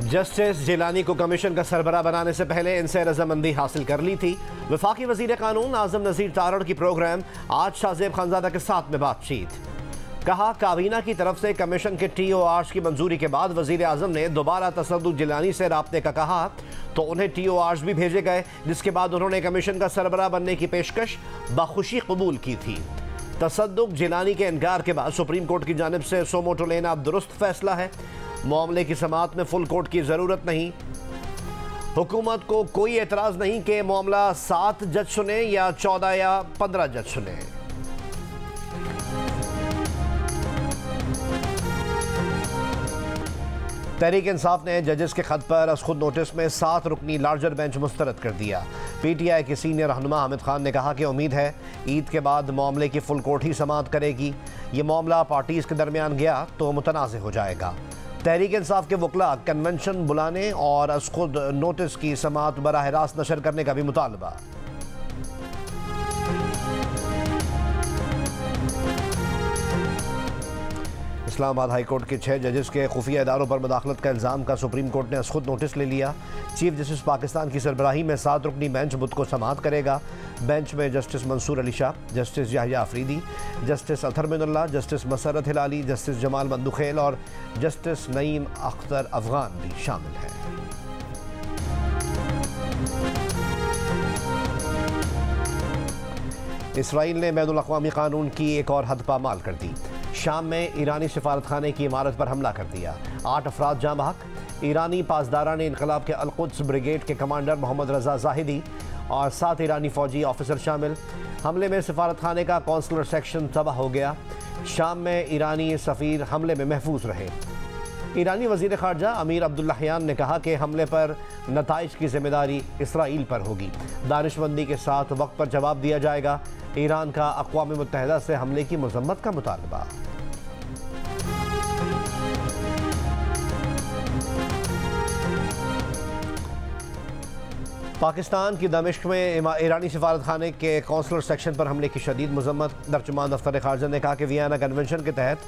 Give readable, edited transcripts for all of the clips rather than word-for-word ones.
Justice Jilani को commission का सरबराह बनाने से पहले इनसे रजामंदी हासिल कर ली थी। वफाकी वजीर कानून आजम नज़ीर तारड़ की प्रोग्राम आज शाहजेब खानजादा के साथ में बातचीत। कहा काबीना की तरफ से कमीशन के TORs की मंजूरी के बाद वजीर आजम ने दोबारा तसद्दुक जिलानी से राब्ते का कहा तो उन्हें TORs भी भेजे गए, जिसके बाद उन्होंने कमीशन का सरबराह बनने की पेशकश बखुशी कबूल की थी। तसद्दुक जिलानी के इनकार के बाद सुप्रीम कोर्ट की जानिब से सोमोटो लेना दुरुस्त फैसला है। मामले की समाअत में फुल कोर्ट की जरूरत नहीं। हुकूमत को कोई एतराज नहीं कि मामला 7 जज सुने या 14 या 15 जज सुने। तहरीक इंसाफ ने जजेस के खत पर खुद नोटिस में 7 रुकनी लार्जर बेंच मुस्तरद कर दिया। PTI के सीनियर रहनुमा हामिद खान ने कहा कि उम्मीद है ईद के बाद मामले की फुल कोर्ट ही समाअत करेगी। ये मामला पार्टीज के दरमियान गया तो मुतनाज़ हो जाएगा। तहरीक इंसाफ के वकला कन्वेंशन बुलाने और खुद नोटिस की समाअत बराह रास्त नशर करने का भी मुतालबा। इस्लामाबाद हाई कोर्ट के 6 जजेस के खुफिया इदारों पर मुदाखलत का इल्ज़ाम का सुप्रीम कोर्ट ने खुद नोटिस ले लिया। चीफ जस्टिस पाकिस्तान की सरबराही में 7 रुकनी बेंच बुध को समाअत करेगा। बेंच में justice Mansoor Ali Shah, justice Yahya Afridi, justice Athar Minallah, justice Musarrat Hilali, justice Jamal Mandokhail और जस्टिस नईम अख्तर अफगान भी शामिल हैं। इसराइल ने बैनुल अक़वामी कानून की एक और हद पामाल कर दी। शाम में ईरानी सिफारतखाने की इमारत पर हमला कर दिया। 8 अफराद जाँ बहक। ईरानी पासदारान इनकलाब के अल-कुद्स ब्रिगेड के कमांडर मोहम्मद रजा जाहिदी और 7 ईरानी फौजी ऑफिसर शामिल। हमले में सिफारतखाने का कौंसलर सेक्शन तबाह हो गया। शाम में ईरानी सफ़ीर हमले में महफूज रहे। ईरानी वज़ीर ख़ारजा अमीर अब्दुल्लाहियान ने कहा कि हमले पर नताइज की जिम्मेदारी इसराइल पर होगी। दानिशमंदी के साथ वक्त पर जवाब दिया जाएगा। ईरान का अक़वाम मुत्तहिदा से हमले की मज़म्मत का मुतालबा। पाकिस्तान की दमिश्क में ईरानी सिफारतखाने के कौंसलर सेक्शन पर हमले की शदीद मज़म्मत। तर्जुमान दफ्तर ख़ारजा ने कहा कि वियना कन्वेंशन के तहत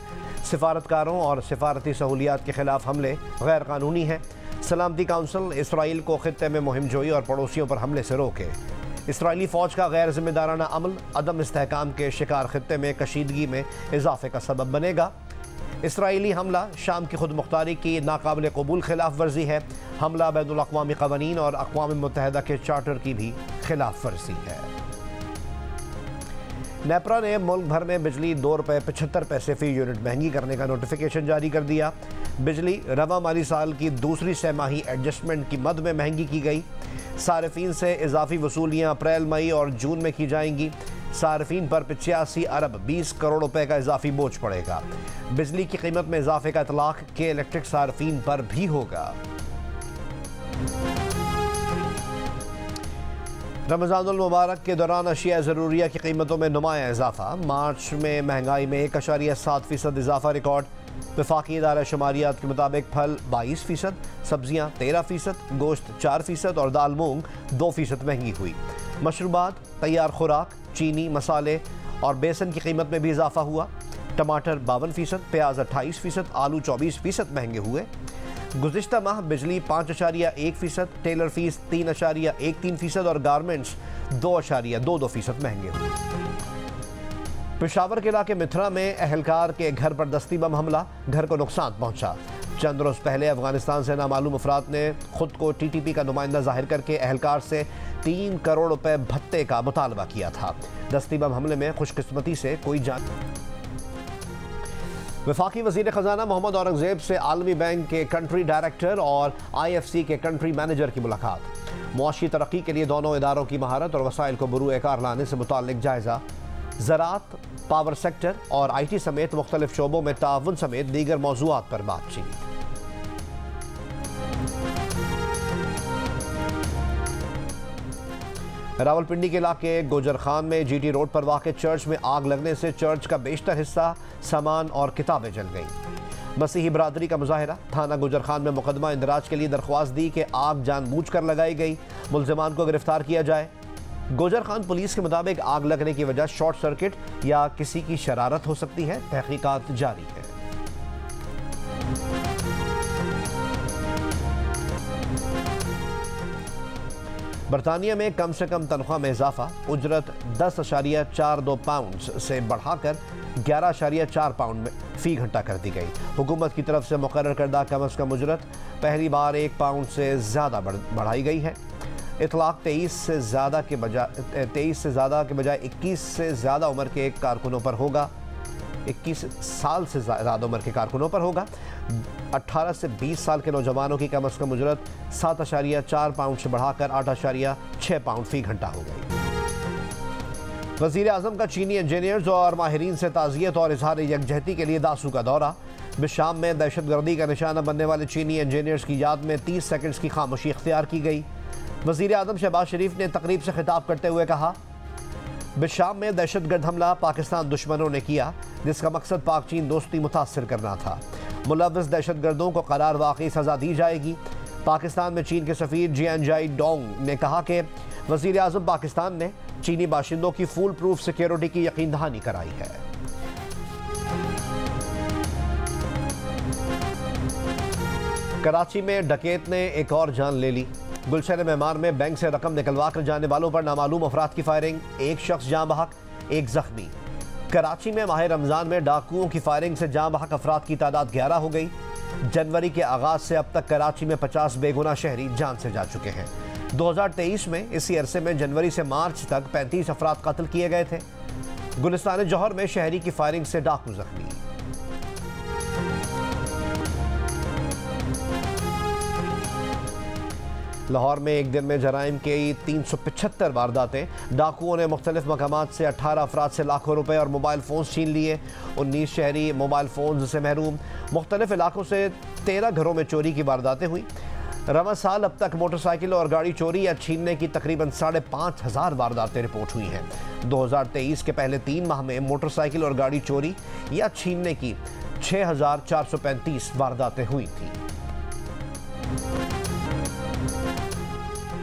सिफारतकारों और सिफारती सहूलियात के खिलाफ हमले गैर कानूनी हैं। सलामती काउंसिल इसराइल को खित्ते में मुहिम जोई और पड़ोसियों पर हमले से रोके। इसराइली फ़ौज का गैर जिम्मेदाराना अमल अदम इस्तेहकाम के शिकार खित्ते में कशीदगी में इजाफे का सबब बनेगा। इसराइली हमला शाम की खुद मुख्तारी की नाकाबिल कबूल खिलाफ वर्जी है। हमला बैनुल अक़वामी क़वानीन और अक़वाम मुत्तहिदा के चार्टर की भी खिलाफ वर्जी है। नेपरा ने मुल्क भर में बिजली ₹2.75 फ़ी यूनिट महंगी करने का नोटिफिकेशन जारी कर दिया। बिजली रवा माली साल की दूसरी सहमाही एडजस्टमेंट की मद में महंगी की गई। सारिफीन से इजाफी वसूलियाँ अप्रैल, मई और जून में की जाएंगी। सारिफीन पर 85 अरब 20 करोड़ रुपए का इजाफी बोझ पड़ेगा। बिजली की कीमत में इजाफे का इतलाक के इलेक्ट्रिक सारिफीन पर भी होगा। रमज़ानुल मुबारक के दौरान अशिया ज़रूरिया की कीमतों में नुमाया इजाफा। मार्च में महंगाई में 1.7% इजाफा रिकॉर्ड। वफाकी इदारा शुमारियात के मुताबिक फल 22%, सब्जियाँ 13%, गोश्त 4% और दाल मूंग 2% महंगी हुई। मशरूबात, तैयार खुराक, चीनी, मसाले और बेसन की कीमत में भी इजाफा हुआ। टमाटर 52%, प्याज 28%, आलू 24% महंगे हुए। गुज़िश्ता माह बिजली 5.1%, टेलर फीस 3.13% और गारमेंट्स 2.22% महंगे हुए। पेशावर के इलाके मिथरा में अहलकार के घर पर दस्ती बम हमला, घर को नुकसान पहुंचा। चंद रोज़ पहले अफगानिस्तान से नामालूम अफराद ने खुद को TTP का नुमाइंदा जाहिर करके अहलकार से 3 करोड़ रुपए भत्ते का मुतालबा किया था। दस्ती बम हमले में खुशकिस्मती से कोई जान। वफाकी वज़ीर ख़जाना मोहम्मद औरंगज़ेब से आलमी बैंक के कंट्री डायरेक्टर और IFC के कंट्री मैनेजर की मुलाकात। मुआशी तरक्की के लिए दोनों इदारों की महारत और वसाइल को बरूए कार लाने से मुताल्लिक जायज़ा। ज़राअत, पावर सेक्टर और IT समेत मुख्तलिफ शोबों में ताउन समेत दीगर मौज़ूआत पर बातचीत। रावलपिंडी के इलाके गोजर खान में GT रोड पर वाक़ चर्च में आग लगने से चर्च का बेशतर हिस्सा, सामान और किताबें जल गईं। मसीही बरादरी का मुजाहरा। थाना गोजर खान में मुकदमा इंदराज के लिए दरख्वास्त दी कि आग जानबूझकर लगाई गई, मुल्ज़िमान को गिरफ्तार किया जाए। गोजर खान पुलिस के मुताबिक आग लगने की वजह शॉर्ट सर्किट या किसी की शरारत हो सकती है। तहकीकात जारी है। बरतानिया में कम से कम तनख्वाह में इजाफा, उजरत 10.42 पाउंड से बढ़ाकर 11.4 पाउंड में फ़ी घंटा कर दी गई। हुकूमत की तरफ से मुकर्रर करदा कम अज़ कम उजरत पहली बार 1 पाउंड से ज़्यादा बढ़ाई गई है। इतलाक़ 23 से ज़्यादा के बजाय 21 से ज़्यादा उम्र के कारकुनों पर होगा। 21 साल से ज़्यादा उम्र के कारकुनों पर होगा। 18 से 20 साल के नौजवानों की कम अज़ कम उजरत 7.4 पाउंड से बढ़ाकर 8.6 पाउंड फ़ी घंटा हो गई। वज़ीर आज़म का चीनी इंजीनियर्स और माहिरीन से ताज़ियत और इज़हार यकजहती के लिए दासू का दौरा। बिशाम में दहशतगर्दी का निशाना बनने वाले चीनी इंजीनियर्स की याद में 30 सेकंड्स की खामोशी इख्तियार की गई। वज़ीर आज़म शहबाज शरीफ ने तकरीब से खिताब करते हुए कहा, बिशाम में दहशतगर्द हमला पाकिस्तान दुश्मनों ने किया, जिसका मकसद पाक चीन दोस्ती मुतासर करना था। मुलव्वस दहशतगर्दों को करार वाकई सज़ा दी जाएगी। पाकिस्तान में चीन के सफ़ीर जियानजाई डोंग ने कहा कि वज़ीर आज़म पाकिस्तान ने चीनी बाशिंदों की फुल प्रूफ सिक्योरिटी की यकीन दहानी कराई है। कराची में डकैत ने एक और जान ले ली। गुलशन मेहमान में बैंक से रकम निकलवा कर जाने वालों पर नामालूम अफराद की फायरिंग, एक शख्स जाँ बहक, एक जख्मी। कराची में माह रमज़ान में डाकुओं की फायरिंग से जाँ बहक अफराद की तादाद 11 हो गई। जनवरी के आगाज़ से अब तक कराची में 50 बेगुनाह शहरी जान से जा चुके हैं। 2023 में इसी अरसे में जनवरी से मार्च तक 35 अफराद कत्ल किए गए थे। गुलिस्तान जौहर में शहरी की फायरिंग से डाकू जख्मी। लाहौर में एक दिन में जराइम के 375 वारदातें। डाकुओं ने मुख्तलिफ मकामात से 18 अफराद से लाखों रुपए और मोबाइल फ़ोन छीन लिए। 19 शहरी मोबाइल फ़ोन से महरूम। मुख्तलिफ इलाकों से 13 घरों में चोरी की वारदातें हुई। रवा साल अब तक मोटरसाइकिल और गाड़ी चोरी या छीनने की तकरीबन 5,500 वारदातें रिपोर्ट हुई हैं। 2023 के पहले 3 माह में मोटरसाइकिल और गाड़ी चोरी या छीनने की 6,435 वारदातें हुई थी।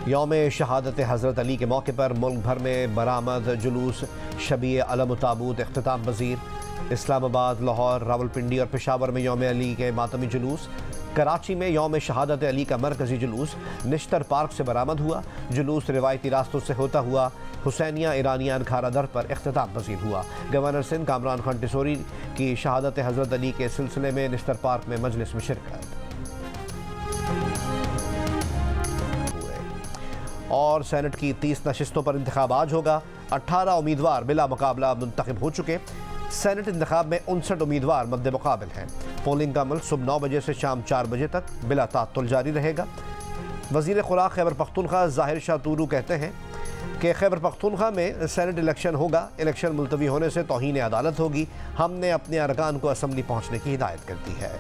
यौम शहादत हज़रत अली के मौके पर मुल्क भर में बरामद जुलूस, शबीए अलम ताबूत इख्तिताम पज़ीर। इस्लामाबाद, लाहौर, रावलपिंडी और पेशावर में यौम अली के मातमी जुलूस। कराची में यौम शहादत अली का मरकज़ी जुलूस निश्तर पार्क से बरामद हुआ। जुलूस रिवायती रास्तों से होता हुआ हुसैनिया ईरानियान खारा दर पर इख्तिताम पज़ीर हुआ। गवर्नर सिंध कामरान खान टिसोरी की शहादत हज़रत अली के सिलसिले में निश्तर पार्क में मजलिस में शिरकत। और सेनेट की 30 नशिस्तों पर इंतखाब आज होगा। 18 उम्मीदवार बिला मुकाबला मुंतखब हो चुके। सेनेट इंतखाब में 59 उम्मीदवार मद्दे मुकाबिल हैं। पोलिंग का अमल सुबह 9 बजे से शाम 4 बजे तक बिला तात्तुल जारी रहेगा। वज़ीर खुराक खैबर पख्तूनख्वा ज़ाहिर शाह तूरू कहते हैं कि खैबर पख्तूनख्वा में सेनेट इलेक्शन होगा। इलेक्शन मुलतवी होने से तौहीन अदालत होगी। हमने अपने अरकान को असम्बली पहुँचने की हिदायत कर दी है।